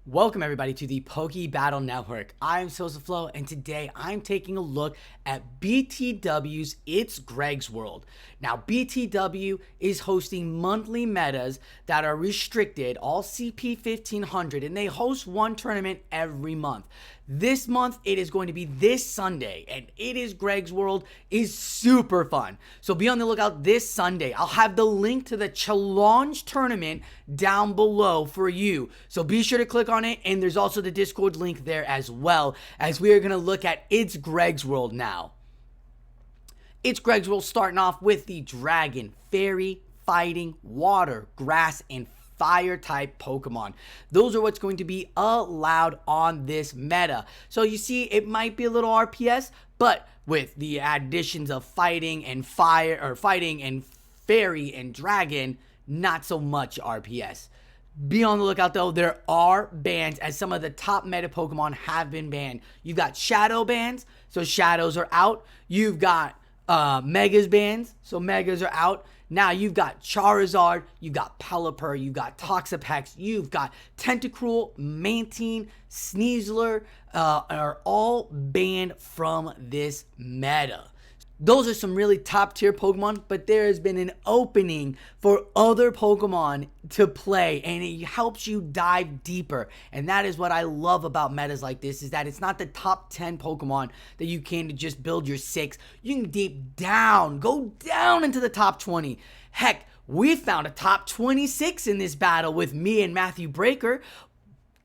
Welcome everybody to the Poke Battle Network. I'm SosaFlow, and today I'm taking a look at BTW's It's Greg's World. Now, BTW is hosting monthly metas that are restricted, all CP 1500, and they host one tournament every month. This month, it is going to be this Sunday, and It is Greg's World is super fun. So be on the lookout this Sunday. I'll have the link to the challenge tournament down below for you. So be sure to click on it, and there's also the Discord link there as well, as we are going to look at It's Greg's World now. It's Greg's World starting off with the Dragon, Fairy, Fighting, Water, Grass, and Fire type Pokemon. Those are what's going to be allowed on this meta. So you see, it might be a little RPS, but with the additions of Fighting and Fire, or Fighting and Fairy and Dragon, not so much RPS. Be on the lookout though, there are bans, as some of the top meta Pokemon have been banned. You've got Shadow bans, so Shadows are out. You've got Megas bans, so Megas are out. Now you've got Charizard, you've got Pelipper, you've got Toxapex, you've got Tentacruel, Mantine, Sneasler, are all banned from this meta. Those are some really top tier Pokemon, but there has been an opening for other Pokemon to play, and it helps you dive deeper. And that is what I love about metas like this, is that it's not the top 10 Pokemon that you can just build your 6. You can deep down, go down into the top 20. Heck, we found a top 26 in this battle with me and Matthew Breaker.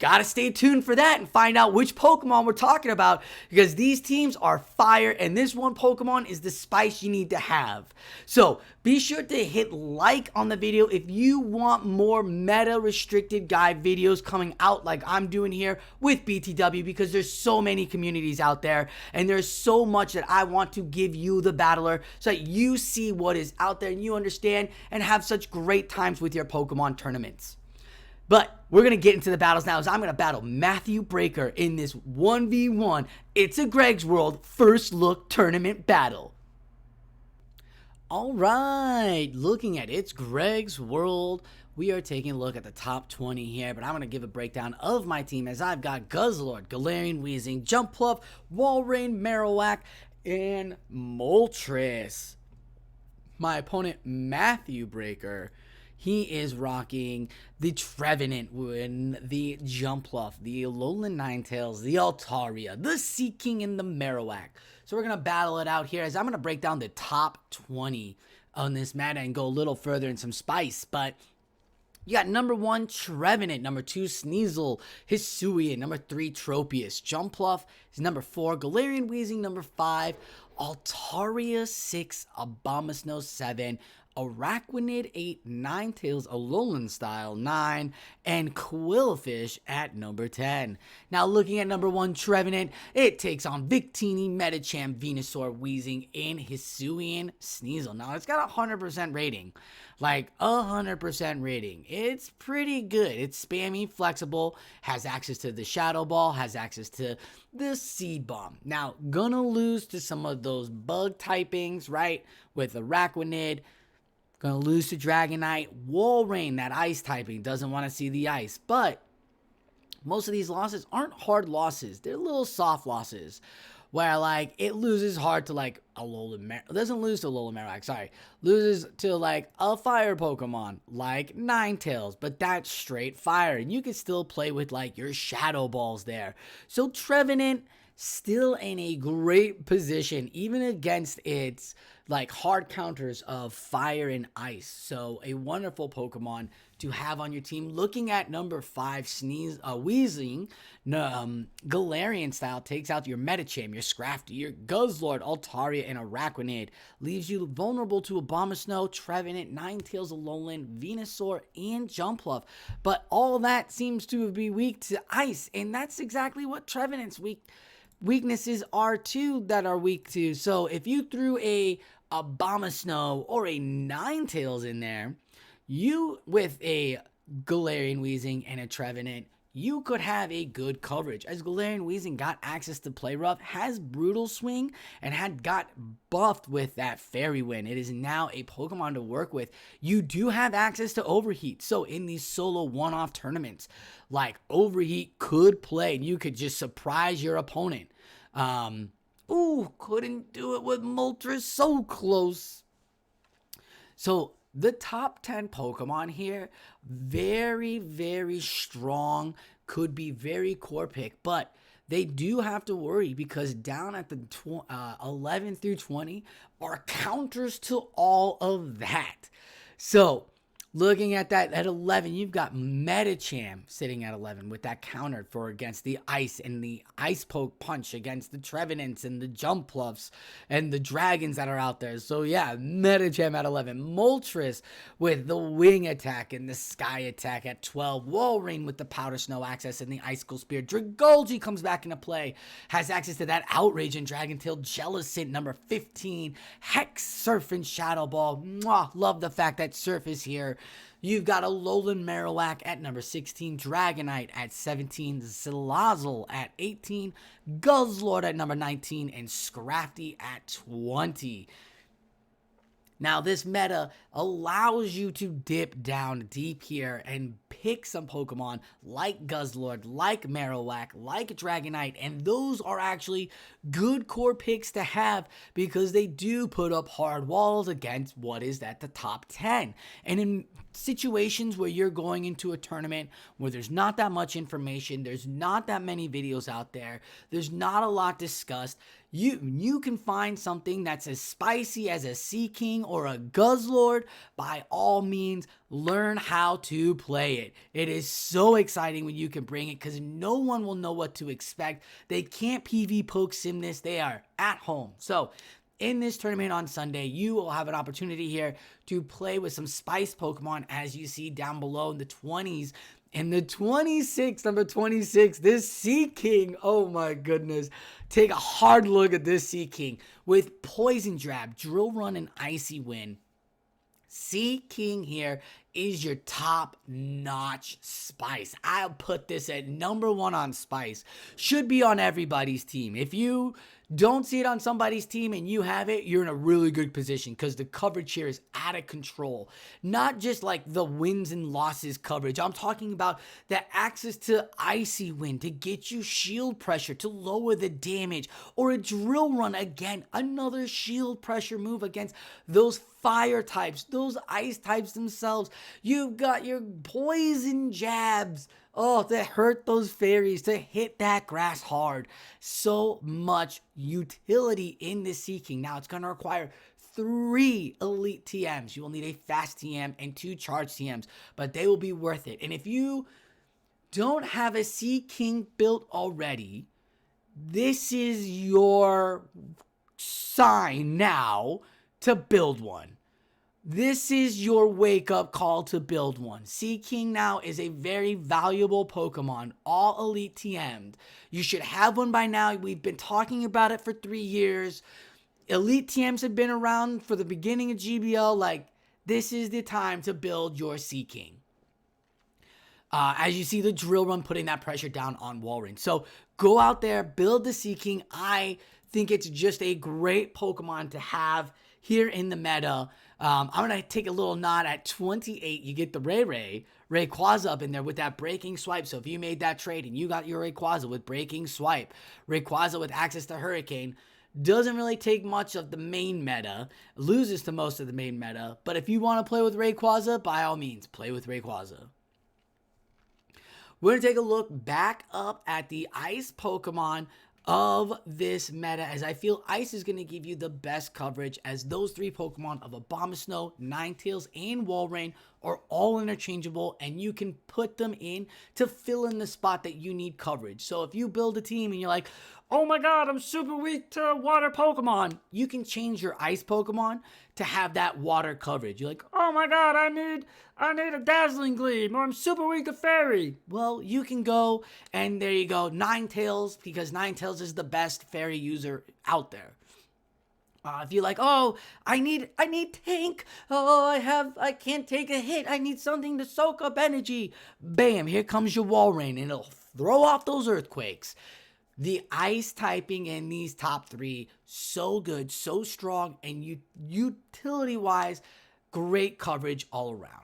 Gotta stay tuned for that and find out which Pokemon we're talking about, because these teams are fire, and this one Pokemon is the spice you need to have. So be sure to hit like on the video if you want more meta restricted guide videos coming out like I'm doing here with BTW, because there's so many communities out there, and there's so much that I want to give you, the battler, so that you see what is out there and you understand and have such great times with your Pokemon tournaments. But we're going to get into the battles now, as I'm going to battle Matthew Breaker in this 1v1 It's a Greg's World first look tournament battle. Alright, looking at It's Greg's World, we are taking a look at the top 20 here, but I'm going to give a breakdown of my team, as I've got Guzzlord, Galarian Weezing, Jumpluff, Walrein, Marowak, and Moltres. My opponent, Matthew Breaker, he is rocking the Trevenant, the Jumpluff, the Alolan Ninetales, the Altaria, the Seaking, and the Marowak. So we're going to battle it out here, as I'm going to break down the top 20 on this meta and go a little further in some spice. But you got number 1, Trevenant, number 2, Sneasel, Hisuian, number 3, Tropius, Jumpluff is number 4, Galarian Weezing, number 5, Altaria 6, Abomasnow 7, Araquanid 8, Ninetales Alolan Style 9, and Quillfish at number 10. Now looking at number 1, Trevenant, it takes on Victini, Medicham, Venusaur, Weezing, and Hisuian Sneasel. Now it's got a 100% rating, like 100% rating. It's pretty good. It's spammy, flexible, has access to the Shadow Ball, has access to the Seed Bomb. Now gonna lose to some of those bug typings, right, with Araquanid. Gonna lose to Dragonite. Walrein, that ice typing, doesn't want to see the ice. But most of these losses aren't hard losses. They're little soft losses, where like it loses hard to like doesn't lose to Alolan Marowak, sorry. Loses to like a fire Pokemon like Ninetales, but that's straight fire. And you can still play with like your Shadow Balls there. So Trevenant still in a great position, even against its like hard counters of fire and ice. So a wonderful Pokemon to have on your team. Looking at number 5, Weezing, Galarian style, takes out your Medicham, your Scrafty, your Guzzlord, Altaria, and Araquanid. Leaves you vulnerable to Abomasnow, Trevenant, Ninetales, Alolan, Venusaur, and Jumpluff. But all that seems to be weak to ice, and that's exactly what Trevenant's weaknesses are too, that are weak to. So if you threw a Abomasnow or a Ninetales in there, you with a Galarian Weezing and a Trevenant, you could have a good coverage, as Galarian Weezing got access to Play Rough, has Brutal Swing, and had got buffed with that Fairy Wind. It is now a Pokemon to work with. You do have access to Overheat, so in these solo one-off tournaments, like Overheat could play, and you could just surprise your opponent. Couldn't do it with Moltres, so close. So the top 10 Pokemon here, very, very strong, could be very core pick, but they do have to worry because down at the 11 through 20 are counters to all of that. So looking at that, at 11, you've got Medicham sitting at 11 with that counter for against the Ice and the Ice Poke Punch against the Trevenants and the Jumpluffs and the Dragons that are out there. So yeah, Medicham at 11. Moltres with the Wing Attack and the Sky Attack at 12. Walrein with the Powder Snow access and the Icicle Spear. Dragolgi comes back into play, has access to that Outrage and Dragon Tail. Jellicent number 15. Hex, Surf, and Shadow Ball. Mwah, love the fact that Surf is here. You've got a Alolan Marowak at number 16, Dragonite at 17, Salazzle at 18, Guzzlord at number 19, and Scrafty at 20. Now, this meta allows you to dip down deep here and pick some Pokemon like Guzzlord, like Marowak, like Dragonite, and those are actually good core picks to have because they do put up hard walls against what is at the top 10. And in situations where you're going into a tournament where there's not that much information, there's not that many videos out there, there's not a lot discussed, you can find something that's as spicy as a Sea King or a Guzzlord. By all means, learn how to play it. It is so exciting when you can bring it because no one will know what to expect. They can't PV poke sim this. They are at home. So in this tournament on Sunday, you will have an opportunity here to play with some spice Pokemon as you see down below in the 20s. And the 26, number 26, this Sea King, oh my goodness. Take a hard look at this Sea King with Poison Jab, Drill Run, and Icy Wind. Sea King here is your top-notch spice. I'll put this at number 1 on spice. Should be on everybody's team. If you don't see it on somebody's team and you have it, you're in a really good position because the coverage here is out of control. Not just like the wins and losses coverage. I'm talking about the access to Icy Wind to get you shield pressure to lower the damage, or a Drill Run, again, another shield pressure move against those fire types, those ice types themselves. You've got your poison jabs. Oh, to hurt those fairies, to hit that grass hard. So much utility in this Sea King. Now, it's going to require 3 elite TMs. You will need a fast TM and 2 charge TMs, but they will be worth it. And if you don't have a Sea King built already, this is your sign now to build one. This is your wake-up call to build one. Sea King now is a very valuable Pokemon, all elite TM'd. You should have one by now. We've been talking about it for 3 years. Elite TMs have been around for the beginning of GBL. Like, this is the time to build your Sea King. As you see the Drill Run putting that pressure down on Walrein. So go out there, build the Sea King. I think it's just a great Pokemon to have here in the meta. I'm going to take a little nod at 28. You get the Rayquaza up in there with that Breaking Swipe. So if you made that trade and you got your Rayquaza with Breaking Swipe, Rayquaza with access to Hurricane, doesn't really take much of the main meta, loses to most of the main meta. But if you want to play with Rayquaza, by all means, play with Rayquaza. We're going to take a look back up at the Ice Pokemon of this meta, as I feel Ice is going to give you the best coverage, as those 3 Pokemon of Abomasnow, Ninetales, and Walrein are all interchangeable, and you can put them in to fill in the spot that you need coverage. So if you build a team and you're like, oh my god, I'm super weak to water Pokemon, you can change your Ice Pokemon to have that water coverage. You're like, oh my god, I need a Dazzling Gleam, or I'm super weak to Fairy. Well, you can go, and there you go, Ninetales, because Ninetales is the best Fairy user out there. If you're like, oh, I need tank. Oh, I can't take a hit. I need something to soak up energy. Bam, here comes your wall rain, and it'll throw off those earthquakes. The ice typing in these top three, so good, so strong, and utility-wise, great coverage all around.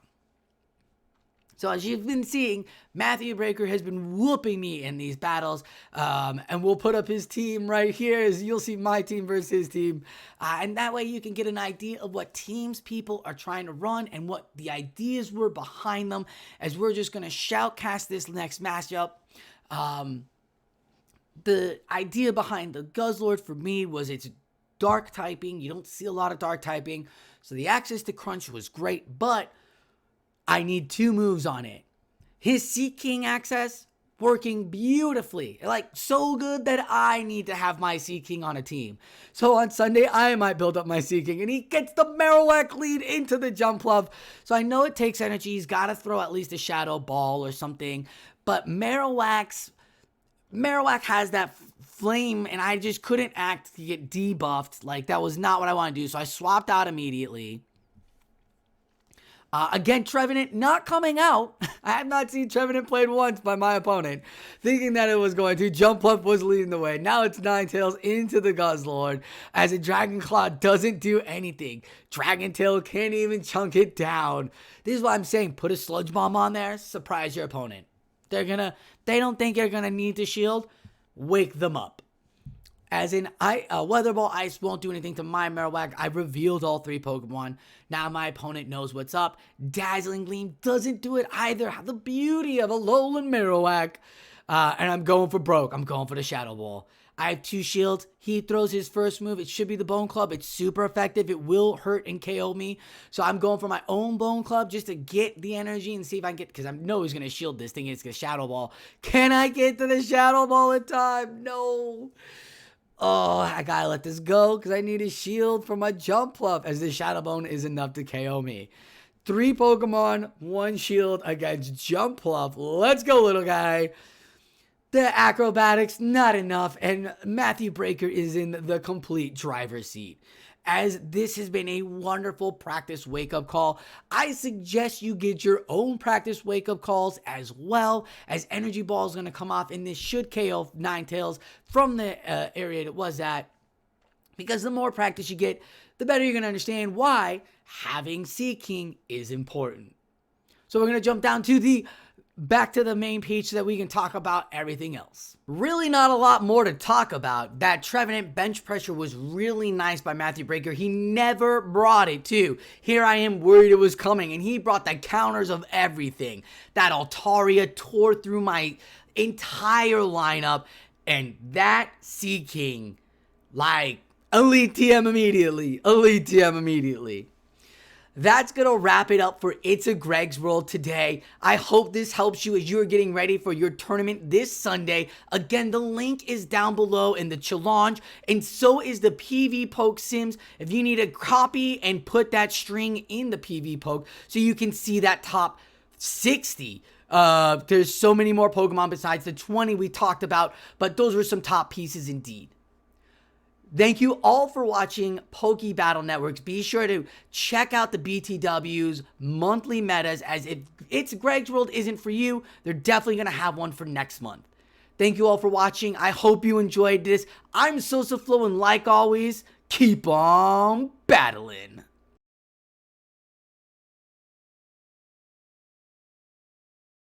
So as you've been seeing, Matthew Breaker has been whooping me in these battles, and we'll put up his team right here as you'll see my team versus his team, and that way you can get an idea of what teams people are trying to run and what the ideas were behind them, as we're just going to shoutcast this next matchup. The idea behind the Guzzlord for me was it's dark typing. You don't see a lot of dark typing, so the access to crunch was great, but I need 2 moves on it. His Sea King access, working beautifully. Like, so good that I need to have my Sea King on a team. So on Sunday, I might build up my Sea King, and he gets the Marowak lead into the Jump Love. So I know it takes energy. He's got to throw at least a Shadow Ball or something. But Marowak has that flame, and I just couldn't act to get debuffed. Like, that was not what I want to do. So I swapped out immediately. Again, Trevenant not coming out. I have not seen Trevenant played once by my opponent, thinking that it was going to. Jump Up was leading the way. Now it's Ninetales into the Guzzlord, as a Dragon Claw doesn't do anything. Dragon Tail can't even chunk it down. This is what I'm saying. Put a Sludge Bomb on there. Surprise your opponent. They don't think you're gonna need to shield. Wake them up. As in, Weather Ball Ice won't do anything to my Marowak. I revealed all 3 Pokemon. Now my opponent knows what's up. Dazzling Gleam doesn't do it either. The beauty of a Alolan Marowak. And I'm going for broke. I'm going for the Shadow Ball. I have 2 shields. He throws his first move. It should be the Bone Club. It's super effective. It will hurt and KO me. So I'm going for my own Bone Club just to get the energy and see if I can get, because I know he's going to shield this thing. It's going to Shadow Ball. Can I get to the Shadow Ball in time? No. Oh, I gotta let this go because I need a shield for my Jump Bluff, as the Shadow Bone is enough to KO me. 3 Pokemon, 1 shield against Jump Bluff. Let's go, little guy. The acrobatics, not enough, and Matthew Breaker is in the complete driver's seat. As this has been a wonderful practice wake-up call, I suggest you get your own practice wake-up calls as well, as Energy Ball is going to come off, and this should KO Ninetales from the area it was at, because the more practice you get, the better you're going to understand why having Sea King is important. So we're going to jump down to back to the main page so that we can talk about everything else. Really not a lot more to talk about. That Trevenant bench pressure was really nice by Matthew Breaker. He never brought it too. Here I am worried it was coming, and he brought the counters of everything. That Altaria tore through my entire lineup, and that Sea King, like, Elite TM immediately. Elite TM immediately. That's going to wrap it up for It's a Greg's World today. I hope this helps you as you're getting ready for your tournament this Sunday. Again, the link is down below in the challenge, and so is the PV Poke Sims. If you need a copy and put that string in the PV Poke so you can see that top 60. There's so many more Pokemon besides the 20 we talked about, but those were some top pieces indeed. Thank you all for watching Poke Battle Networks. Be sure to check out the BTW's monthly metas, as if It's Greg's World isn't for you, they're definitely going to have one for next month. Thank you all for watching. I hope you enjoyed this. I'm SosaFlo, and like always, keep on battling.